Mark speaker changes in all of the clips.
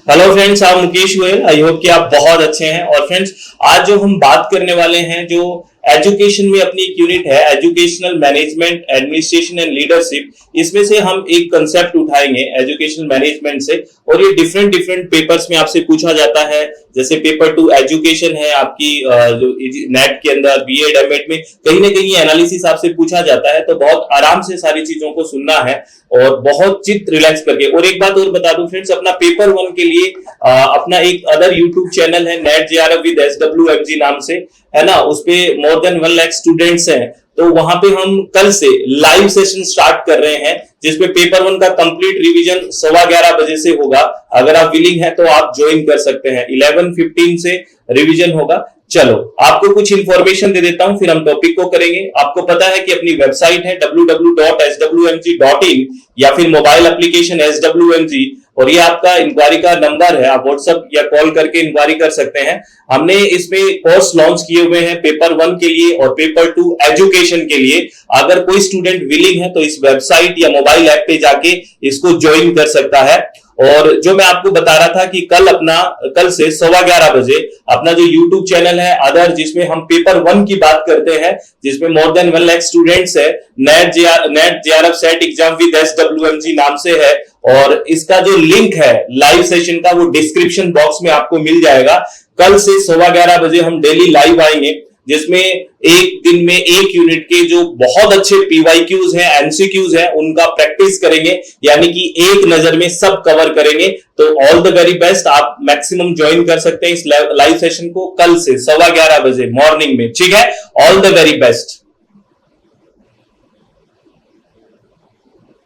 Speaker 1: Hello friends, आप Mukesh Goyal. I hope कि आप बहुत अच्छे हैं। और फ्रेंड्स, आज जो हम बात करने वाले हैं, जो एजुकेशन में अपनी एक यूनिट है, educational management administration and leadership, इसमें से हम एक कंसेप्ट उठाएंगे एजुकेशनल मैनेजमेंट से। और ये डिफरेंट डिफरेंट पेपर्स में आपसे पूछा जाता है। जैसे पेपर 2 एजुकेशन है आपकी, जो नेट के अंदर बीएड एमएड में कहीं ना कहीं एनालिसिस आपसे पूछा जाता है। तो बहुत आराम से सारी चीजों को सुनना है और बहुत चित्त रिलैक्स करके। और एक बात और बता दूं फ्रेंड्स, अपना पेपर 1 के लिए अपना एक अदर यूट्यूब चैनल है, नेट जेआरएफ विद SWMG नाम से, है ना। उसपे मोर देन 1 लाख स्टूडेंट्स हैं। तो वहां पे हम कल से लाइव सेशन स्टार्ट कर रहे हैं, जिसपे पेपर 1 का कंप्लीट रिवीजन 11:15 बजे से होगा। अगर आप विलिंग हैं तो आप ज्वाइन कर सकते हैं। 11:15 से रिवीजन होगा। चलो, आपको कुछ इंफॉर्मेशन दे देता हूं, फिर हम टॉपिक को करेंगे। आपको पता है कि अपनी वेबसाइट है www.swmg.in या फिर मोबाइल एप्लीकेशन SWMG, और ये आपका इंक्वायरी का नंबर है। आप व्हाट्सएप या कॉल करके इंक्वायरी कर सकते हैं। हमने इसमें कोर्स लॉन्च किए हुए हैं पेपर 1 के लिए और पेपर 2 एजुकेशन के लिए। अगर कोई स्टूडेंट विलिंग है तो इस वेबसाइट या मोबाइल ऐप पे जाके इसको ज्वाइन कर सकता है। और जो मैं आपको बता रहा था कि कल से 11:15 बजे अपना जो YouTube चैनल है अदर, जिसमें हम पेपर 1 की बात करते हैं, जिसमें मोर देन 1 लाख स्टूडेंट्स है, net JRF set exam with SWMG नाम से है। और इसका जो लिंक है लाइव सेशन का, वो डिस्क्रिप्शन बॉक्स में आपको मिल जाएगा। कल से 11:15 बजे हम डेली लाइव आएंगे, जिसमें एक दिन में एक यूनिट के जो बहुत अच्छे PYQs हैं, MCQs हैं, उनका प्रैक्टिस करेंगे, यानी कि एक नजर में सब कवर करेंगे। तो ऑल द वेरी बेस्ट। आप मैक्सिमम ज्वाइन कर सकते हैं इस लाइव सेशन को कल से 11:15 बजे मॉर्निंग में, ठीक है। All the very best.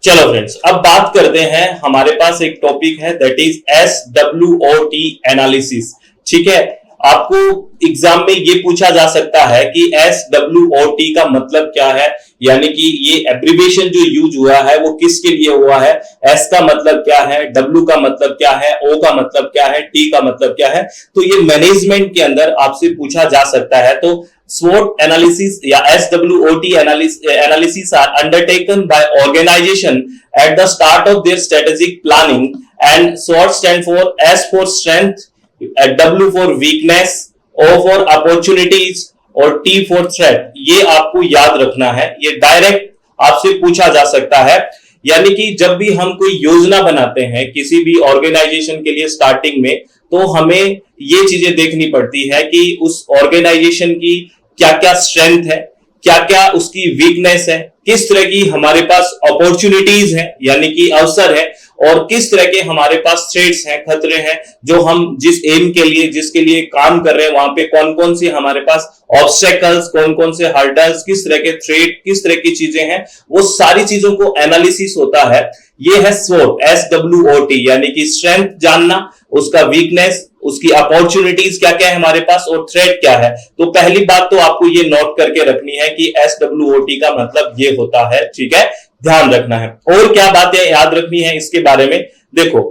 Speaker 1: चलो फ्रेंड्स, अब बात करते हैं। हमारे पास एक टॉपिक है, दैट इज SWOT एनालिसिस, ठीक है। आपको एग्जाम में ये पूछा जा सकता है कि SWOT का मतलब क्या है, यानी कि ये एब्रिविएशन जो यूज हुआ है वो किसके लिए हुआ है। S का मतलब क्या है, W का मतलब क्या है, O का मतलब क्या है, T का मतलब क्या है। तो ये मैनेजमेंट के अंदर आपसे पूछा जा सकता है। तो SWOT analysis या SWOT analysis are undertaken by organization at the start of their strategic planning, and SWOT stand for S for strength, W for weakness, O for opportunities और T for threat। ये आपको याद रखना है, ये direct आपसे पूछा जा सकता है। यानी कि जब भी हम कोई योजना बनाते हैं किसी भी ऑर्गेनाइजेशन के लिए स्टार्टिंग में, तो हमें ये चीजें देखनी पड़ती है कि उस ऑर्गेनाइजेशन की क्या क्या स्ट्रेंथ है, क्या क्या उसकी वीकनेस है, किस तरह की हमारे पास अपॉर्चुनिटीज है यानी कि अवसर है, और किस तरह के हमारे पास थ्रेट्स हैं, खतरे हैं। जो हम जिस एम के लिए, जिसके लिए काम कर रहे हैं, वहां पे कौन कौन सी हमारे पास ऑब्स्टेकल्स, कौन कौन से हर्डल्स, किस तरह के थ्रेट, किस तरह की चीजें हैं, वो सारी चीजों को एनालिसिस होता है। ये है SWOT, SWOT, यानी कि स्ट्रेंथ जानना, उसका वीकनेस, उसकी अपॉर्चुनिटीज क्या क्या है हमारे पास, और थ्रेट क्या है। तो पहली बात तो आपको ये नोट करके रखनी है कि SWOT का मतलब ये होता है, ठीक है, ध्यान रखना है। और क्या बातें याद रखनी है इसके बारे में, देखो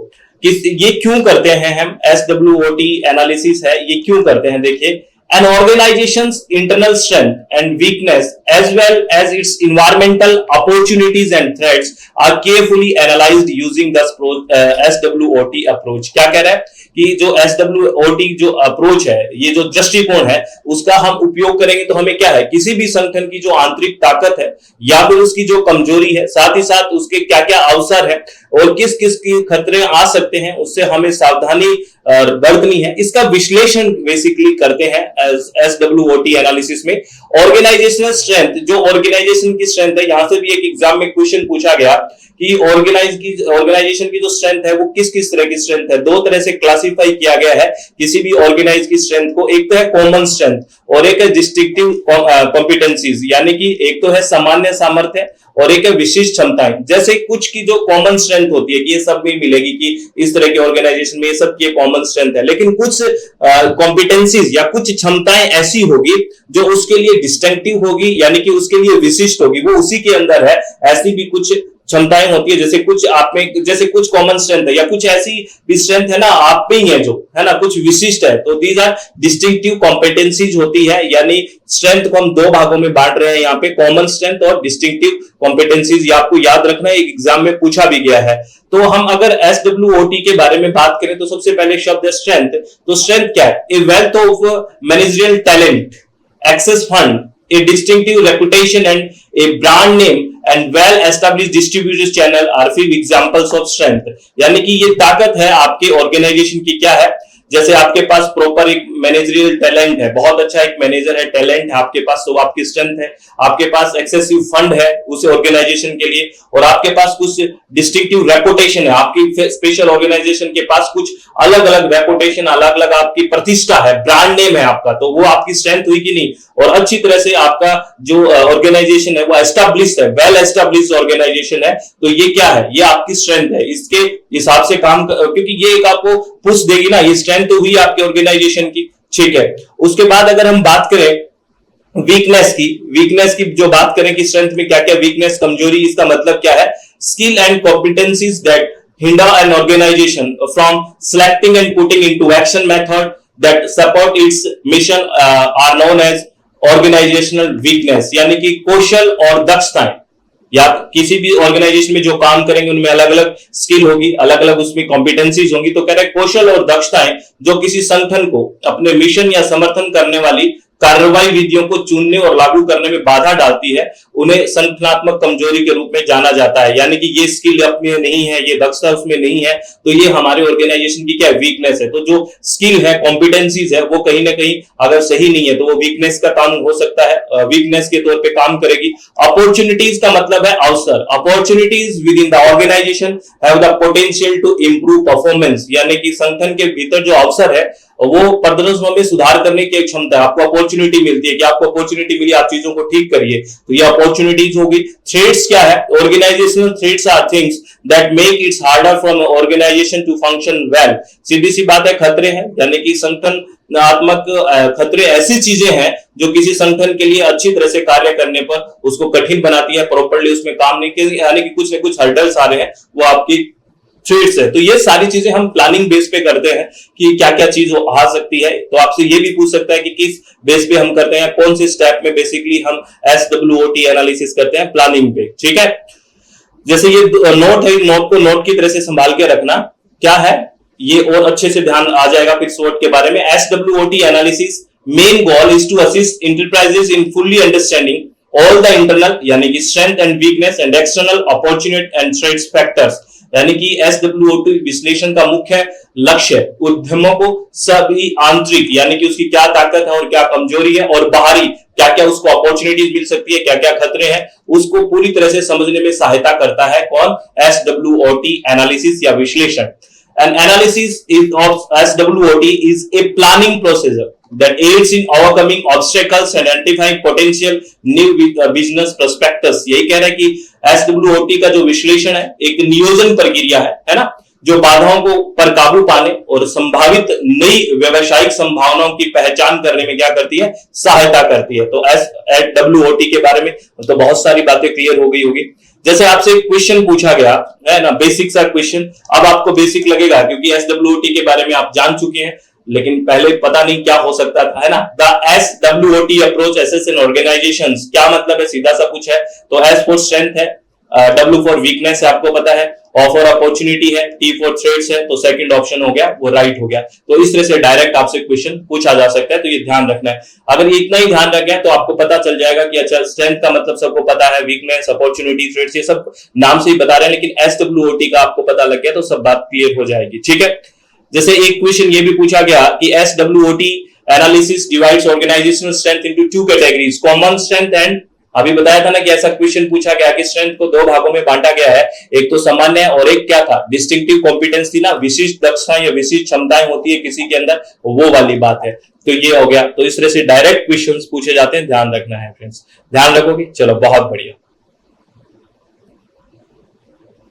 Speaker 1: कि ये क्यों करते हैं हम, SWOT एनालिसिस है, ये क्यों करते हैं। देखिए, an organization's internal strength and weakness as well as its environmental opportunities and threats are carefully analyzed using the SWOT approach। क्या कह रहा है कि जो SWOT जो अप्रोच है, ये जो दृष्टिकोण है, उसका हम उपयोग करेंगे तो हमें क्या है, किसी भी संगठन की जो आंतरिक ताकत है या फिर उसकी जो कमजोरी है, साथ ही साथ उसके क्या क्या अवसर है और किस किस की खतरे आ सकते हैं, उससे हमें सावधानी बरतनी है, इसका विश्लेषण बेसिकली करते हैं SWOT एनालिसिस में। ऑर्गेनाइजेशनल स्ट्रेंथ, जो ऑर्गेनाइजेशन की स्ट्रेंथ है, यहां से भी एक एग्जाम में क्वेश्चन पूछा गया कि ऑर्गेनाइजेशन की जो स्ट्रेंथ है वो किस किस तरह की स्ट्रेंथ है। दो तरह से क्लासिफाई किया गया है किसी भी ऑर्गेनाइज की स्ट्रेंथ को। एक तो है कॉमन स्ट्रेंथ और एक है डिस्टिंक्टिव कॉम्पिटेंसीज, यानी कि एक तो है सामान्य सामर्थ्य और एक है विशिष्ट क्षमताएं। जैसे कुछ की जो कॉमन स्ट्रेंथ होती है कि ये सब में मिलेगी कि इस तरह के ऑर्गेनाइजेशन में ये सब की कॉमन स्ट्रेंथ है, लेकिन कुछ कॉम्पिटेंसीज या कुछ क्षमताएं ऐसी होगी जो उसके लिए डिस्टिंक्टिव होगी, यानी कि उसके लिए विशिष्ट होगी, वो उसी के अंदर है। ऐसी भी कुछ क्षमताएं होती है, जैसे कुछ आप में, जैसे कुछ कॉमन स्ट्रेंथ है या कुछ ऐसी भी स्ट्रेंथ है ना आप में ही है जो है ना कुछ विशिष्ट है, तो दीज आर डिस्टिंक्टिव कॉम्पिटेंसीज होती है। यानी स्ट्रेंथ को हम दो भागों में बांट रहे हैं यहाँ पे, कॉमन स्ट्रेंथ और डिस्टिंक्टिव कॉम्पिटेंसीज। ये आपको याद रखना है, एक एग्जाम में पूछा भी गया है। तो हम अगर SWOT के बारे में बात करें तो सबसे पहले शब्द है स्ट्रेंथ। तो स्ट्रेंथ क्या है? A wealth of managerial talent, access fund, a distinctive reputation and a brand name and well established distribution channel are few examples of strength। यानी कि ये ताकत है आपके ऑर्गेनाइजेशन की। क्या है? जैसे आपके पास प्रॉपर एक मैनेजरियल टैलेंट है, बहुत अच्छा एक मैनेजर है, टैलेंट है आपके पास, तो आपकी स्ट्रेंथ है। आपके पास एक्सेसिव फंड है उस ऑर्गेनाइजेशन के लिए, और आपके पास कुछ डिस्टिंक्टिव रेपुटेशन है, आपकी स्पेशल ऑर्गेनाइजेशन के पास कुछ अलग अलग रेपुटेशन, अलग अलग आपकी प्रतिष्ठा है, ब्रांड नेम है आपका, तो वो आपकी स्ट्रेंथ हुई कि नहीं। और अच्छी तरह से आपका जो ऑर्गेनाइजेशन है वो एस्टैब्लिश है, वेल एस्टैब्लिश ऑर्गेनाइजेशन है, तो ये क्या है? ये आपकी स्ट्रेंथ है। इसके हिसाब से काम क्योंकि ये एक आपको पुश देगी ना, ये स्ट्रेंथ तो हुई आपके ऑर्गेनाइजेशन की। ठीक है, उसके बाद अगर हम बात करें वीकनेस की जो बात करें कि स्ट्रेंथ में क्या क्या वीकनेस, कमजोरी, इसका मतलब क्या है? Skill and competencies that hinder an organization from selecting and putting into action method that support its mission are known as organizational weakness। यानी कि कौशल और दक्षताएं, या किसी भी ऑर्गेनाइजेशन में जो काम करेंगे उनमें अलग अलग स्किल होगी, अलग अलग उसमें कॉम्पिटेंसीज होंगी। तो कह रहे हैं कौशल और दक्षताएं जो किसी संगठन को अपने मिशन या समर्थन करने वाली कार्रवाई विधियों को चुनने और लागू करने में बाधा डालती है, उन्हें संगठनात्मक कमजोरी के रूप में जाना जाता है। यानी कि ये स्किल अपने नहीं है, ये दक्षता उसमें नहीं है, तो ये हमारे ऑर्गेनाइजेशन की क्या वीकनेस है। तो जो स्किल है, कॉम्पिटेंसीज है, वो कहीं ना कहीं अगर सही नहीं है तो वो वीकनेस का काम हो सकता है, वीकनेस के तौर पे काम करेगी। अपॉर्चुनिटीज का मतलब है अवसर। Opportunities within the organization have the potential to improve performance. यानी कि संगठन के भीतर जो अवसर है वो प्रदर्शनों में सुधार करने की एक क्षमता है। आपको अपॉर्चुनिटी मिलती है कि आपको अपॉर्चुनिटी मिली, आप चीजों को ठीक करिए, तो ये अपॉर्चुनिटीज होगी। थ्रेट्स क्या है? Organisational threats are things that make its harder for organisation to function well. सीधी सी बात है, खतरे हैं, यानी कि संगठनात्मक खतरे ऐसी चीजें हैं जो किसी संगठन के लिए अच्छी तरह से कार्य करने पर उसको कठिन बनाती है, प्रॉपर्ली उसमें काम नहीं कर, यानी कि कुछ न कुछ हर्डल्स आ रहे हैं, वो आपकी थ्रेड्स है। तो ये सारी चीजें हम प्लानिंग बेस पे करते हैं कि क्या क्या चीज आ सकती है। तो आपसे ये भी पूछ सकता है कि किस बेस पे हम करते हैं, कौन से स्टेप में बेसिकली हम SWOT एनालिसिस करते हैं, प्लानिंग पे। ठीक है, जैसे ये नोट है, नोट को नोट की तरह से संभाल के रखना। क्या है ये और अच्छे से ध्यान आ जाएगा फिर SWOT के बारे में। SWOT analysis main goal is to assist enterprises in fully understanding all the internal, यानी कि strength and weakness and external opportunity and threats factors. यानी कि SWOT विश्लेषण का मुख्य लक्ष्य उद्यमों को सभी आंतरिक, यानी कि उसकी क्या ताकत है और क्या कमजोरी है, और बाहरी क्या क्या उसको अपॉर्चुनिटीज मिल सकती है, क्या क्या खतरे हैं, उसको पूरी तरह से समझने में सहायता करता है कौन? SWOT एनालिसिस या विश्लेषण। An analysis of SWOT is a planning process that aids in overcoming obstacles and identifying potential new business prospectus। यही कह रहा है कि SWOT का जो विश्लेषण है एक नियोजन प्रक्रिया है ना, जो बाधाओं को पर काबू पाने और संभावित नई व्यवसायिक संभावनाओं की पहचान करने में क्या करती है? सहायता करती है। तो SWOT के बारे में तो बहुत सारी बातें क्लियर हो गई होगी। जैसे आपसे एक क्वेश्चन पूछा गया है ना, बेसिक सा क्वेश्चन, अब आपको बेसिक लगेगा क्योंकि SWOT के बारे में आप जान चुके हैं, लेकिन पहले पता नहीं क्या हो सकता था, है ना। The SWOT approach assess in organizations, क्या मतलब है? सीधा सा कुछ है। तो S फॉर स्ट्रेंथ है, W फॉर वीकनेस है, आपको पता है, O फॉर अपॉर्चुनिटी है, T फॉर थ्रेट्स है, तो सेकंड ऑप्शन हो गया वो राइट हो गया। तो इस तरह से डायरेक्ट आपसे क्वेश्चन पूछा जा सकता है, तो ये ध्यान रखना है। अगर ये इतना ही ध्यान रख गया तो आपको पता चल जाएगा कि अच्छा स्ट्रेंथ का मतलब सबको पता है, वीकनेस, अपॉर्चुनिटी, थ्रेट्स, ये सब नाम से ही बता रहे हैं, लेकिन SWOT का आपको पता लग गया तो सब बात क्लियर हो जाएगी। ठीक है, जैसे एक क्वेश्चन ये भी पूछा गया कि SWOT analysis divides organizational strength into two categories, common strength and, अभी बताया था ना कि ऐसा क्वेश्चन पूछा गया कि स्ट्रेंथ को दो भागों में बांटा गया है, एक तो सामान्य है और एक क्या था? डिस्टिंक्टिव कॉम्पिटेंस थी ना, विशिष्ट दक्षताएं या विशिष्ट क्षमताएं होती है किसी के अंदर, वो वाली बात है। तो ये हो गया। तो इस तरह से डायरेक्ट क्वेश्चंस पूछे जाते हैं, ध्यान रखना है फ्रेंड्स। ध्यान रखोगे? चलो बहुत बढ़िया।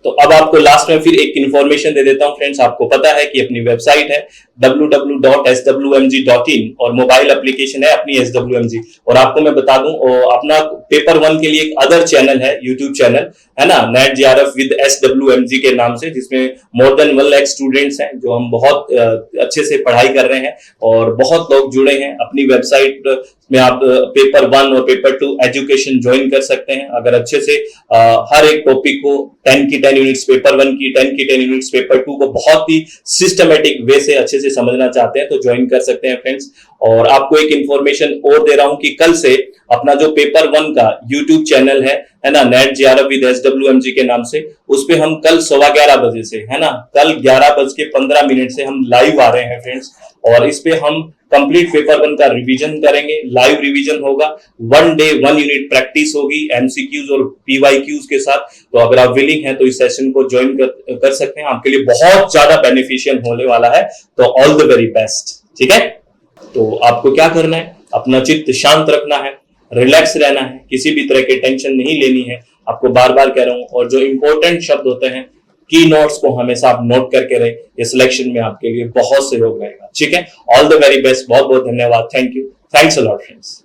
Speaker 1: तो अब आपको लास्ट में फिर एक इन्फॉर्मेशन दे देता हूं फ्रेंड्स। आपको पता है कि अपनी वेबसाइट है www.swmg.in और मोबाइल एप्लीकेशन है अपनी SWMG। और आपको मैं बता दूं अपना पेपर 1 के लिए एक अदर चैनल है, यूट्यूब चैनल है ना, नेट JRF विद SWMG के नाम से, जिसमें मोर देन 1 लाख स्टूडेंट्स हैं जो हम बहुत अच्छे से पढ़ाई कर रहे हैं और बहुत लोग जुड़े हैं। अपनी वेबसाइट में आप पेपर 1 और पेपर 2 एजुकेशन ज्वाइन कर सकते हैं। अगर अच्छे से हर एक टॉपिक को 10 की 10 यूनिट्स पेपर 1 की, 10 की 10 यूनिट्स पेपर 2 को बहुत ही सिस्टमेटिक वे से अच्छे से समझना चाहते हैं तो ज्वाइन कर सकते हैं फ्रेंड्स। और आपको एक इंफॉर्मेशन और दे रहा हूं कि कल से अपना जो पेपर 1 का यूट्यूब चैनल है ना, नेट JRF विद SWMG के नाम से, उस पे हम कल 11:15 बजे से, है ना, कल 11:15 से हम लाइव आ रहे हैं फ्रेंड्स। और इस पे हम कंप्लीट पेपर 1 का रिवीजन करेंगे, लाइव रिवीजन होगा, 1 डे 1 यूनिट प्रैक्टिस होगी MCQs और PYQs के साथ। तो अगर आप विलिंग हैं तो इस सेशन को ज्वाइन कर सकते हैं, आपके लिए बहुत ज्यादा बेनिफिशियल होने वाला है। तो ऑल द वेरी बेस्ट। ठीक है, तो आपको क्या करना है, अपना चित्त शांत रखना है, रिलैक्स रहना है, किसी भी तरह की टेंशन नहीं लेनी है। आपको बार बार कह रहा हूं, और जो इंपॉर्टेंट शब्द होते हैं की नोट्स को हमेशा आप नोट करके रहे, ये सिलेक्शन में आपके लिए बहुत सहयोग रहेगा। ठीक है, ऑल द वेरी बेस्ट, बहुत बहुत धन्यवाद, thank you, thanks a lot friends.